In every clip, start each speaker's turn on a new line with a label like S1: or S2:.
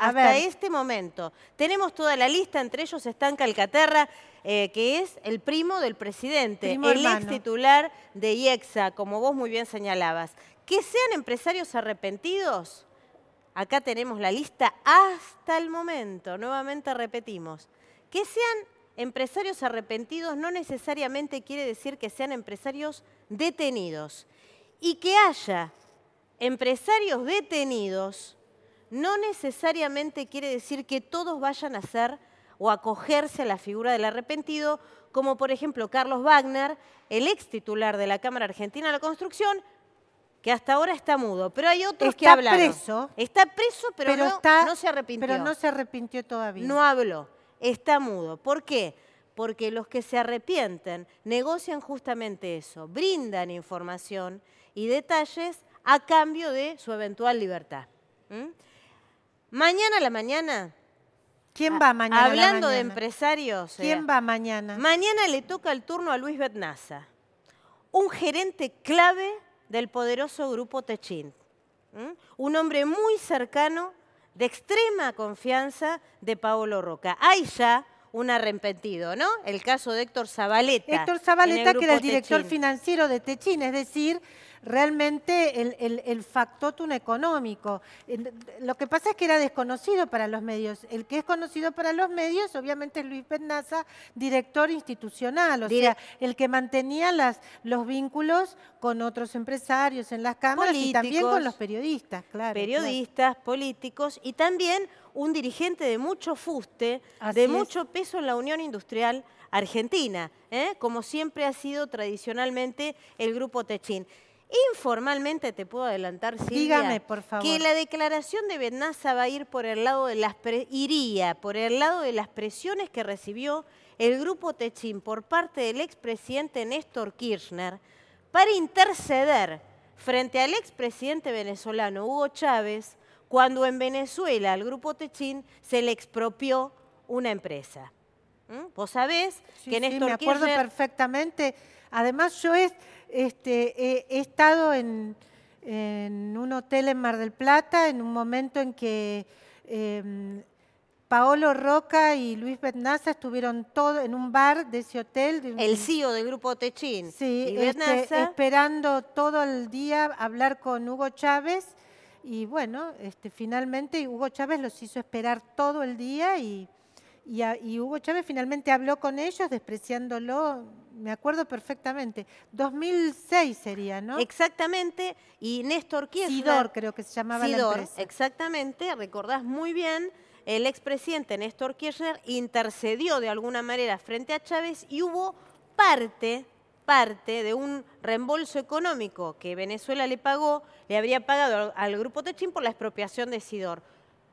S1: hasta este momento. Tenemos toda la lista, entre ellos están Calcaterra, que es el primo del presidente, el ex titular de IEXA, como vos muy bien señalabas. Que sean empresarios arrepentidos, acá tenemos la lista hasta el momento, nuevamente repetimos. Que sean empresarios arrepentidos no necesariamente quiere decir que sean empresarios detenidos. Y que haya empresarios detenidos no necesariamente quiere decir que todos vayan a ser o acogerse a la figura del arrepentido, como por ejemplo Carlos Wagner, el ex titular de la Cámara Argentina de la Construcción, que hasta ahora está mudo. Pero hay otros que hablan. Está preso, pero no se arrepintió.
S2: Pero no se arrepintió todavía.
S1: No habló, está mudo. ¿Por qué? Porque los que se arrepienten negocian justamente eso, brindan información y detalles a cambio de su eventual libertad. Mañana a la mañana...
S2: ¿Quién va mañana?
S1: Hablando de empresarios...
S2: ¿Quién va mañana?
S1: Mañana le toca el turno a Luis Betnaza, un gerente clave del poderoso Grupo Techint. Un hombre muy cercano, de extrema confianza de Paolo Roca. Hay ya un arrepentido, ¿no? El caso de Héctor Zabaleta.
S2: Héctor Zabaleta, que era el director financiero de Techint, es decir, realmente el factotum económico. Lo que pasa es que era desconocido para los medios. El que es conocido para los medios, obviamente, es Luis Betnaza, director institucional, o sea, el que mantenía los vínculos con otros empresarios en las cámaras y también con los periodistas, claro.
S1: Periodistas, políticos y también un dirigente de mucho fuste, de mucho peso en la Unión Industrial Argentina, como siempre ha sido tradicionalmente el Grupo Techint. Informalmente te puedo adelantar, Silvia,
S2: dígame, por favor,
S1: que la declaración de Betnaza va a ir por el lado de las presiones que recibió el Grupo Techint por parte del expresidente Néstor Kirchner para interceder frente al expresidente venezolano Hugo Chávez cuando en Venezuela al Grupo Techint se le expropió una empresa. Vos sabés que Néstor Kirchner...
S2: me acuerdo perfectamente. Además, yo he estado en un hotel en Mar del Plata en un momento en que Paolo Roca y Luis Betnaza estuvieron todos en un bar de ese hotel.
S1: El CEO del Grupo Techint.
S2: Sí, esperando todo el día hablar con Hugo Chávez. Y bueno, finalmente Hugo Chávez los hizo esperar todo el día y Hugo Chávez finalmente habló con ellos despreciándolo, me acuerdo perfectamente. 2006 sería, ¿no?
S1: Exactamente, y Néstor Kirchner...
S2: Sidor creo que se llamaba la empresa.
S1: Exactamente, recordás muy bien, el expresidente Néstor Kirchner intercedió de alguna manera frente a Chávez y hubo parte de un reembolso económico que Venezuela le habría pagado al Grupo Techint por la expropiación de Sidor.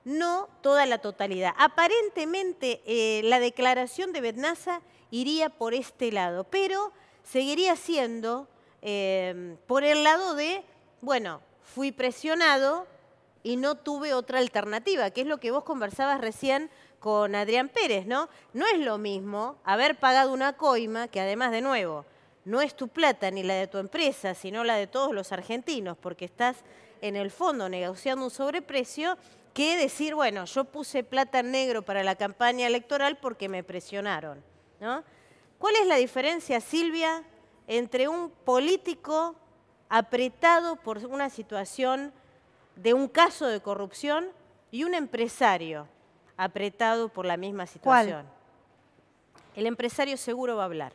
S1: No toda la totalidad. Aparentemente la declaración de Betnaza iría por este lado, pero seguiría siendo por el lado de, bueno, fui presionado y no tuve otra alternativa, que es lo que vos conversabas recién con Adrián Pérez, ¿no? No es lo mismo haber pagado una coima, que además, de nuevo, no es tu plata ni la de tu empresa, sino la de todos los argentinos, porque estás en el fondo negociando un sobreprecio, que decir, bueno, yo puse plata en negro para la campaña electoral porque me presionaron, ¿no? ¿Cuál es la diferencia, Silvia, entre un político apretado por una situación de un caso de corrupción y un empresario apretado por la misma situación?
S2: ¿Cuál?
S1: El empresario seguro va a hablar.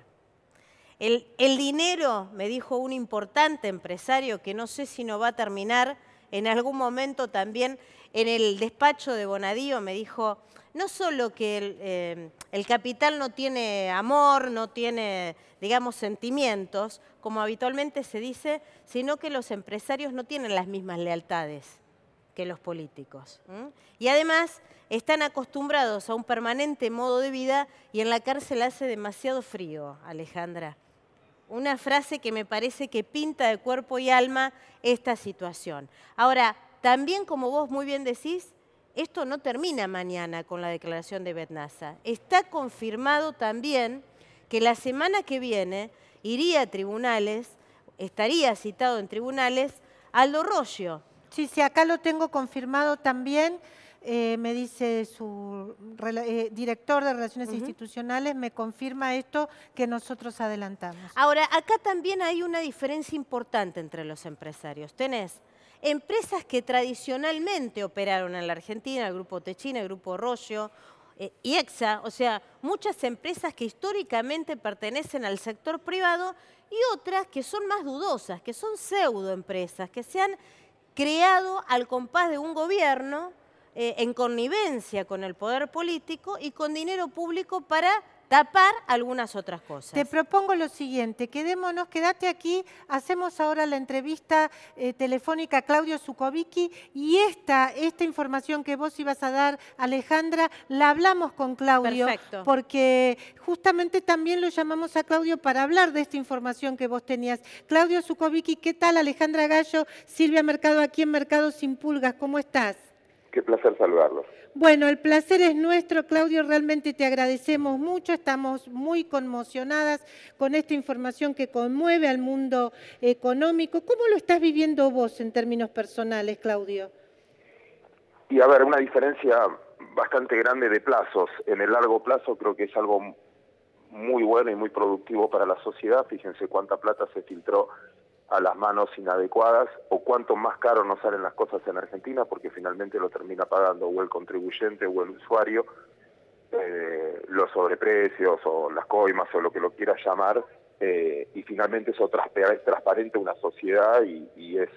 S1: El dinero, me dijo un importante empresario, que no sé si no va a terminar en algún momento también en el despacho de Bonadío, me dijo, no solo que el capital no tiene amor, no tiene, digamos, sentimientos, como habitualmente se dice, sino que los empresarios no tienen las mismas lealtades que los políticos. Y además están acostumbrados a un permanente modo de vida y en la cárcel hace demasiado frío, Alejandra. Una frase que me parece que pinta de cuerpo y alma esta situación. Ahora, también, como vos muy bien decís, esto no termina mañana con la declaración de Betnaza. Está confirmado también que la semana que viene iría a tribunales, estaría citado en tribunales, Aldo Roggio.
S2: Sí, acá lo tengo confirmado también. me dice su director de Relaciones Institucionales, me confirma esto que nosotros adelantamos.
S1: Ahora, acá también hay una diferencia importante entre los empresarios. Tenés empresas que tradicionalmente operaron en la Argentina, el Grupo Techint, el Grupo Roggio, IEXA, o sea, muchas empresas que históricamente pertenecen al sector privado y otras que son más dudosas, que son pseudoempresas, que se han creado al compás de un gobierno en connivencia con el poder político y con dinero público para tapar algunas otras cosas.
S2: Te propongo lo siguiente, quédate aquí, hacemos ahora la entrevista telefónica a Claudio Zukovicki y esta información que vos ibas a dar, Alejandra, la hablamos con Claudio.
S1: Perfecto.
S2: Porque justamente también lo llamamos a Claudio para hablar de esta información que vos tenías. Claudio Zukovicki, ¿qué tal? Alejandra Gallo, Silvia Mercado, aquí en Mercado Sin Pulgas, ¿cómo estás?
S3: Qué placer saludarlos.
S2: Bueno, el placer es nuestro, Claudio, realmente te agradecemos mucho, estamos muy conmocionadas con esta información que conmueve al mundo económico. ¿Cómo lo estás viviendo vos en términos personales, Claudio?
S3: Y a ver, una diferencia bastante grande de plazos. En el largo plazo creo que es algo muy bueno y muy productivo para la sociedad. Fíjense cuánta plata se filtró a las manos inadecuadas o cuánto más caro nos salen las cosas en Argentina, porque finalmente lo termina pagando o el contribuyente o el usuario, los sobreprecios o las coimas o lo que lo quiera llamar, y finalmente eso transparente una sociedad y es,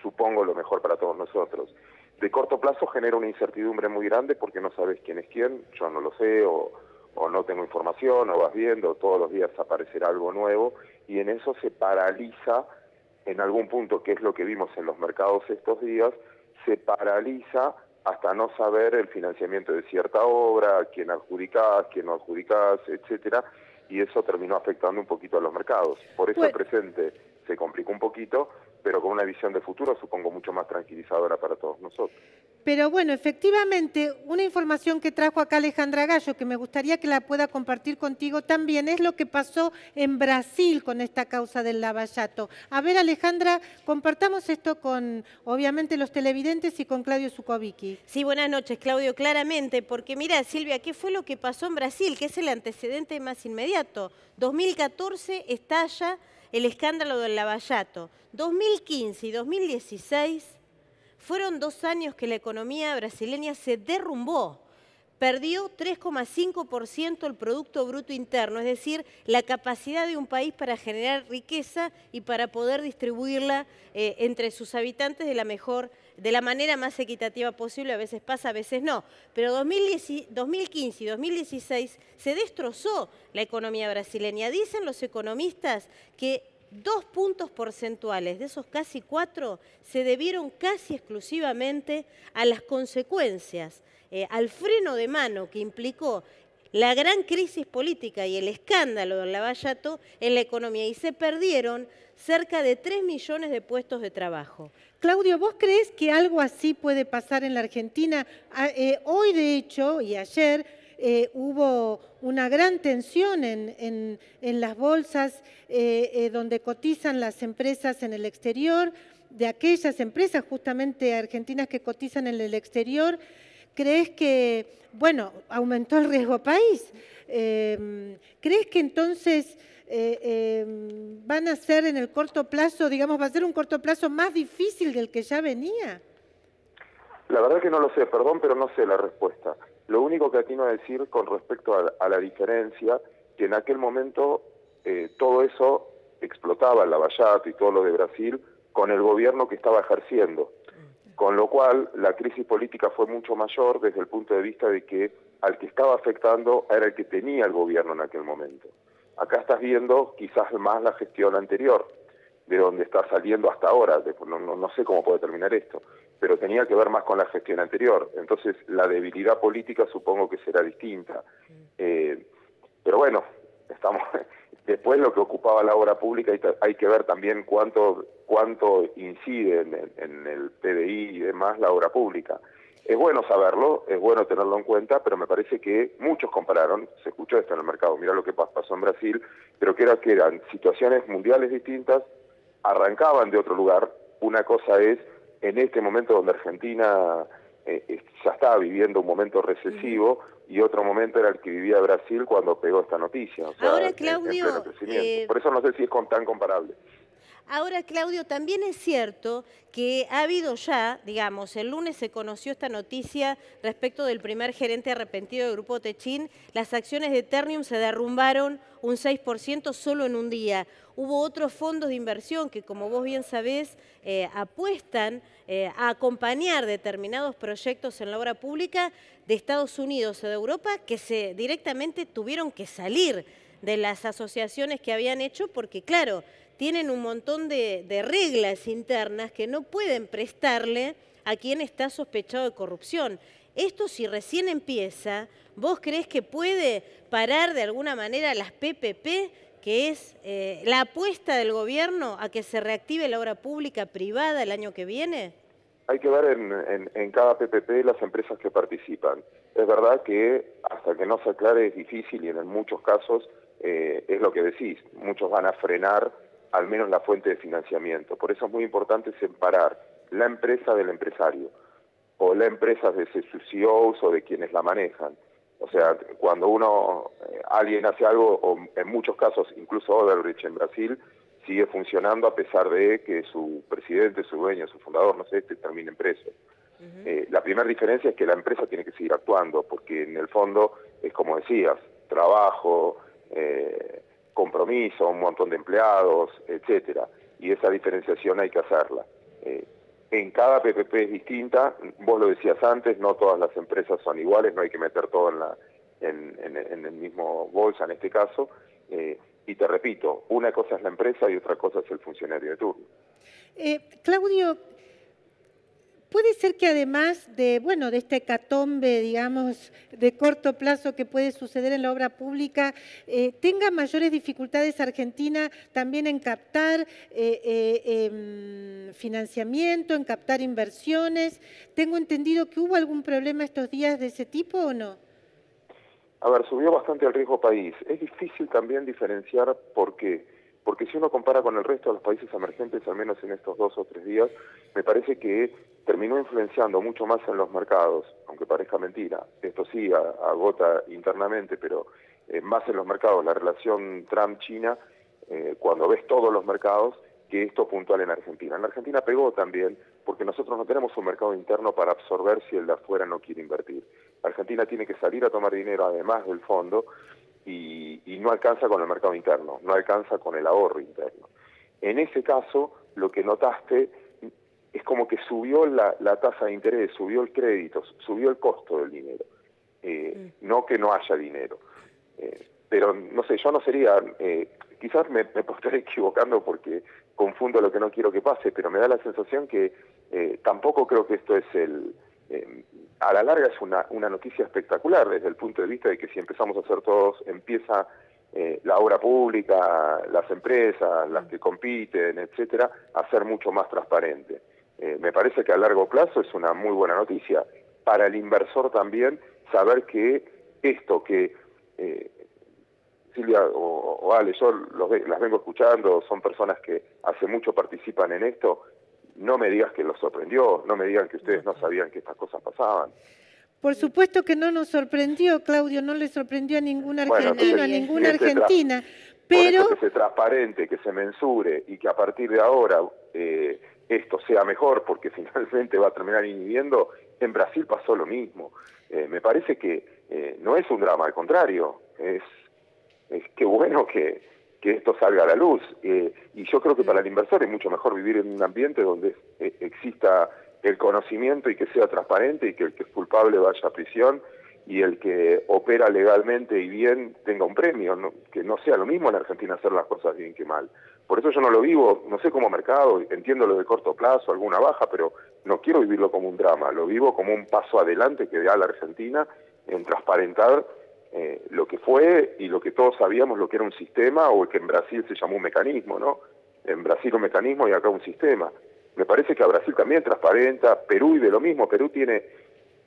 S3: supongo, lo mejor para todos nosotros. De corto plazo genera una incertidumbre muy grande porque no sabes quién es quién, yo no lo sé, o no tengo información, o vas viendo, todos los días aparecerá algo nuevo, y en eso se paraliza, en algún punto, que es lo que vimos en los mercados estos días, se paraliza hasta no saber el financiamiento de cierta obra, quién adjudicás, quién no adjudicás, etcétera, y eso terminó afectando un poquito a los mercados. Por eso el presente se complicó un poquito, pero con una visión de futuro supongo mucho más tranquilizadora para todos nosotros.
S2: Pero bueno, efectivamente, una información que trajo acá Alejandra Gallo, que me gustaría que la pueda compartir contigo también, es lo que pasó en Brasil con esta causa del lavallato. A ver, Alejandra, compartamos esto con, obviamente, los televidentes y con Claudio Zukovicki.
S1: Sí, buenas noches, Claudio, claramente, porque mira, Silvia, ¿qué fue lo que pasó en Brasil? Que es el antecedente más inmediato. 2014 estalla el escándalo del lavallato. 2015 y 2016 fueron 2 años que la economía brasileña se derrumbó. Perdió 3,5% el Producto Bruto Interno, es decir, la capacidad de un país para generar riqueza y para poder distribuirla entre sus habitantes de la manera más equitativa posible. A veces pasa, a veces no. Pero 2015 y 2016 se destrozó la economía brasileña. Dicen los economistas que 2 puntos porcentuales de esos casi 4 se debieron casi exclusivamente a las consecuencias, al freno de mano que implicó la gran crisis política y el escándalo del lavallato en la economía, y se perdieron cerca de 3 millones de puestos de trabajo.
S2: Claudio, ¿vos crees que algo así puede pasar en la Argentina? Hoy, de hecho, y ayer, hubo una gran tensión en las bolsas donde cotizan las empresas en el exterior, de aquellas empresas justamente argentinas que cotizan en el exterior. ¿Crees que, bueno, aumentó el riesgo país? ¿Crees que entonces van a ser en el corto plazo, digamos, va a ser un corto plazo más difícil del que ya venía?
S3: La verdad que no lo sé, perdón, pero no sé la respuesta. Lo único que atino a decir con respecto a la diferencia, que en aquel momento todo eso explotaba, el lavallato y todo lo de Brasil, con el gobierno que estaba ejerciendo. Con lo cual, la crisis política fue mucho mayor desde el punto de vista de que al que estaba afectando era el que tenía el gobierno en aquel momento. Acá estás viendo quizás más la gestión anterior, de donde está saliendo hasta ahora. No sé cómo puede terminar esto, pero tenía que ver más con la gestión anterior. Entonces, la debilidad política supongo que será distinta. Pero bueno, después lo que ocupaba la obra pública, hay que ver también cuánto incide en el PDI y demás la obra pública. Es bueno saberlo, es bueno tenerlo en cuenta, pero me parece que muchos compararon, se escuchó esto en el mercado, mirá lo que pasó en Brasil, pero que eran situaciones mundiales distintas, arrancaban de otro lugar. Una cosa es, en este momento donde Argentina ya estaba viviendo un momento recesivo y otro momento era el que vivía Brasil cuando pegó esta noticia, o sea,
S1: Ahora,
S3: en pleno
S1: Claudio,
S3: crecimiento. Por eso no sé si es tan comparable.
S1: Ahora, Claudio, también es cierto que ha habido ya, digamos, el lunes se conoció esta noticia respecto del primer gerente arrepentido del Grupo Techin. Las acciones de Ternium se derrumbaron un 6% solo en un día. Hubo otros fondos de inversión que, como vos bien sabés, apuestan a acompañar determinados proyectos en la obra pública de Estados Unidos o de Europa que directamente tuvieron que salir de las asociaciones que habían hecho porque, claro, tienen un montón de reglas internas que no pueden prestarle a quien está sospechado de corrupción. Esto, si recién empieza, ¿vos creés que puede parar de alguna manera las PPP, que es la apuesta del gobierno a que se reactive la obra pública privada el año que viene?
S3: Hay que ver en cada PPP las empresas que participan. Es verdad que hasta que no se aclare es difícil y en muchos casos es lo que decís, muchos van a frenar al menos la fuente de financiamiento. Por eso es muy importante separar la empresa del empresario, o la empresa de sus CEOs o de quienes la manejan. O sea, cuando alguien hace algo, o en muchos casos, incluso Odebrecht en Brasil, sigue funcionando a pesar de que su presidente, su dueño, su fundador, no sé, termine preso. La primera diferencia es que la empresa tiene que seguir actuando, porque en el fondo es como decías, trabajo, compromiso, un montón de empleados, etcétera, y esa diferenciación hay que hacerla. En cada PPP es distinta, vos lo decías antes, no todas las empresas son iguales, no hay que meter todo en el mismo bolsa en este caso, y te repito, una cosa es la empresa y otra cosa es el funcionario de turno.
S2: Claudio, puede ser que además de esta hecatombe, digamos, de corto plazo que puede suceder en la obra pública, tenga mayores dificultades Argentina también en captar financiamiento, en captar inversiones. Tengo entendido que hubo algún problema estos días de ese tipo, ¿o no?
S3: A ver, subió bastante el riesgo país. Es difícil también diferenciar por qué. Porque si uno compara con el resto de los países emergentes, al menos en estos 2 o 3 días, me parece que terminó influenciando mucho más en los mercados, aunque parezca mentira. Esto sí agota internamente, pero más en los mercados. La relación Trump-China, cuando ves todos los mercados, que esto puntual en Argentina. En Argentina pegó también, porque nosotros no tenemos un mercado interno para absorber si el de afuera no quiere invertir. Argentina tiene que salir a tomar dinero además del fondo, y no alcanza con el mercado interno, no alcanza con el ahorro interno. En ese caso, lo que notaste es como que subió la tasa de interés, subió el crédito, subió el costo del dinero, no que no haya dinero. Pero no sé, yo no sería, quizás me puedo estar equivocando porque confundo lo que no quiero que pase, pero me da la sensación que tampoco creo que esto es a la larga es una noticia espectacular desde el punto de vista de que si empezamos a hacer todos, empieza la obra pública, las empresas, las que compiten, etcétera, a ser mucho más transparente. Me parece que a largo plazo es una muy buena noticia. Para el inversor también, saber que esto que Silvia o Ale, yo las vengo escuchando, son personas que hace mucho participan en esto. No me digas que los sorprendió, no me digan que ustedes no sabían que estas cosas pasaban.
S2: Por supuesto que no nos sorprendió, Claudio, no le sorprendió a ningún argentino, a ninguna argentina, pero...
S3: Por eso que sea transparente, que se mensure y que a partir de ahora esto sea mejor, porque finalmente va a terminar inhibiendo. En Brasil pasó lo mismo. Me parece que no es un drama, al contrario, es qué bueno que esto salga a la luz. Y yo creo que para el inversor es mucho mejor vivir en un ambiente donde exista el conocimiento y que sea transparente y que el que es culpable vaya a prisión y el que opera legalmente y bien tenga un premio, ¿no? Que no sea lo mismo en Argentina hacer las cosas bien que mal. Por eso yo no lo vivo, no sé como mercado, entiendo lo de corto plazo, alguna baja, pero no quiero vivirlo como un drama, lo vivo como un paso adelante que da la Argentina en transparentar lo que fue y lo que todos sabíamos, lo que era un sistema, o que en Brasil se llamó un mecanismo, ¿no? En Brasil un mecanismo y acá un sistema. Me parece que a Brasil también transparenta, Perú y de lo mismo, Perú tiene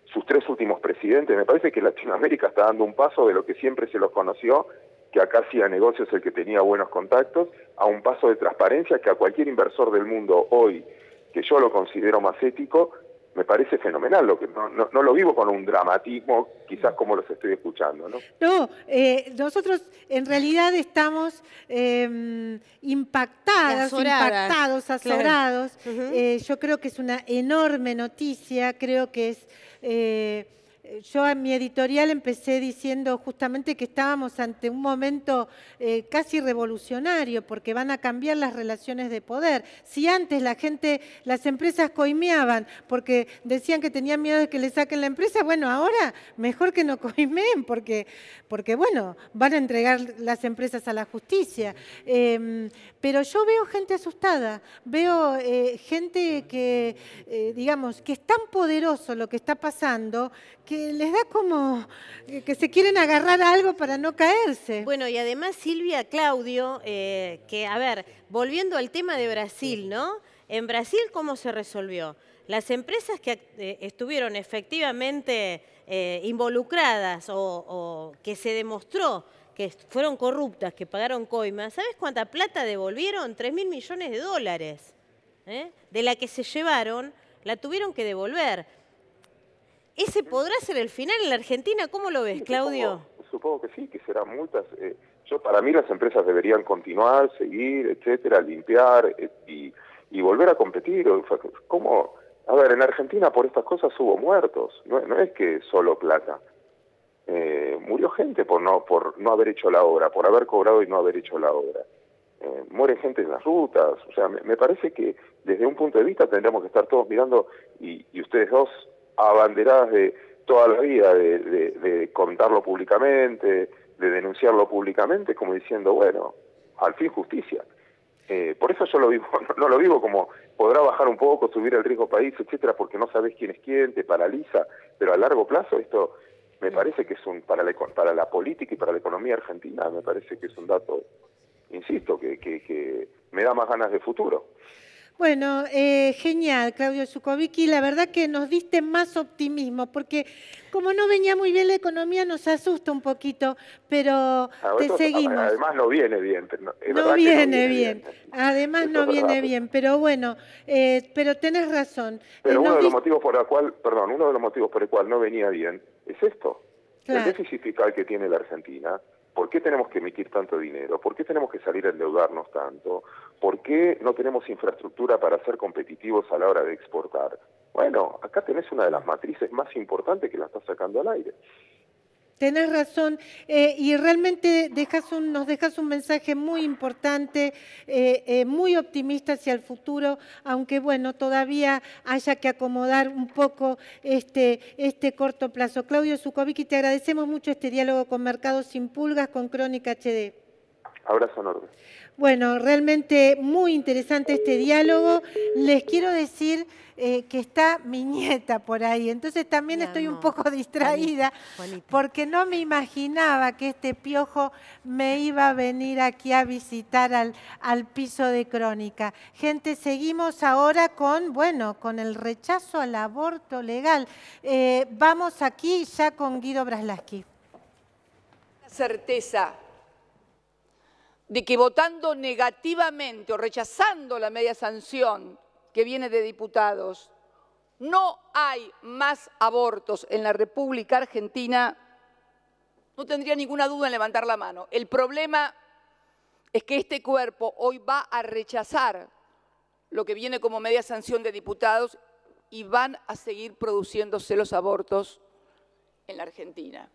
S3: sus 3 últimos presidentes, me parece que Latinoamérica está dando un paso de lo que siempre se los conoció, que acá hacía negocios el que tenía buenos contactos, a un paso de transparencia que a cualquier inversor del mundo hoy, que yo lo considero más ético, me parece fenomenal, lo que no lo vivo con un dramatismo, quizás como los estoy escuchando, ¿no?
S2: No, nosotros en realidad estamos impactados, azorados.
S1: Claro.
S2: Yo creo que es una enorme noticia, creo que es... yo en mi editorial empecé diciendo justamente que estábamos ante un momento casi revolucionario, porque van a cambiar las relaciones de poder. Si antes las empresas coimeaban porque decían que tenían miedo de que le saquen la empresa, bueno, ahora mejor que no coimeen, porque bueno, van a entregar las empresas a la justicia. Pero yo veo gente asustada, veo gente que, digamos, que es tan poderoso lo que está pasando, que les da como que se quieren agarrar a algo para no caerse.
S1: Bueno, y además Silvia, Claudio, que a ver, volviendo al tema de Brasil, ¿no? En Brasil, ¿cómo se resolvió? Las empresas que estuvieron efectivamente involucradas o que se demostró que fueron corruptas, que pagaron coimas, ¿sabes cuánta plata devolvieron? 3.000 millones de dólares. De la que se llevaron, la tuvieron que devolver. ¿Ese podrá ser el final en la Argentina? ¿Cómo lo ves,
S3: Sí,
S1: Claudio?
S3: supongo que sí, que serán multas. Para mí las empresas deberían continuar, seguir, etcétera, limpiar y volver a competir. ¿Cómo? A ver, en Argentina por estas cosas hubo muertos, no es que solo plata. Murió gente por no haber hecho la obra, por haber cobrado y no haber hecho la obra. Muere gente en las rutas. O sea, me parece que desde un punto de vista tendríamos que estar todos mirando, y ustedes dos abanderadas de toda la vida, de contarlo públicamente, de denunciarlo públicamente, como diciendo, bueno, al fin justicia. Por eso yo no lo vivo como podrá bajar un poco, subir el riesgo país, etcétera, porque no sabes quién es quién, te paraliza, pero a largo plazo esto me parece que es para la política y para la economía argentina, me parece que es un dato, insisto, que me da más ganas de futuro.
S2: Bueno, genial, Claudio Zukovicki. La verdad que nos diste más optimismo, porque como no venía muy bien la economía, nos asusta un poquito, pero te seguimos.
S3: Además no viene bien.
S2: No viene bien. Además no viene bien, pero bueno, pero tenés razón.
S3: Pero uno de los motivos por el cual no venía bien es esto. Claro. El déficit fiscal que tiene la Argentina. ¿Por qué tenemos que emitir tanto dinero? ¿Por qué tenemos que salir a endeudarnos tanto? ¿Por qué no tenemos infraestructura para ser competitivos a la hora de exportar? Bueno, acá tenés una de las matrices más importantes que la estás sacando al aire.
S2: Tenés razón, y realmente nos dejas un mensaje muy importante, muy optimista hacia el futuro, aunque bueno, todavía haya que acomodar un poco este corto plazo. Claudio Zukovicki, te agradecemos mucho este diálogo con Mercados Sin Pulgas, con Crónica HD.
S3: Abrazo enorme.
S2: Bueno, realmente muy interesante este diálogo. Les quiero decir que está mi nieta por ahí, entonces también estoy un poco distraída porque no me imaginaba que este piojo me iba a venir aquí a visitar al piso de Crónica. Gente, seguimos ahora con el rechazo al aborto legal. Vamos aquí ya con Guido Braslavsky.
S4: Certeza de que votando negativamente o rechazando la media sanción que viene de diputados, no hay más abortos en la República Argentina, no tendría ninguna duda en levantar la mano. El problema es que este cuerpo hoy va a rechazar lo que viene como media sanción de diputados y van a seguir produciéndose los abortos en la Argentina.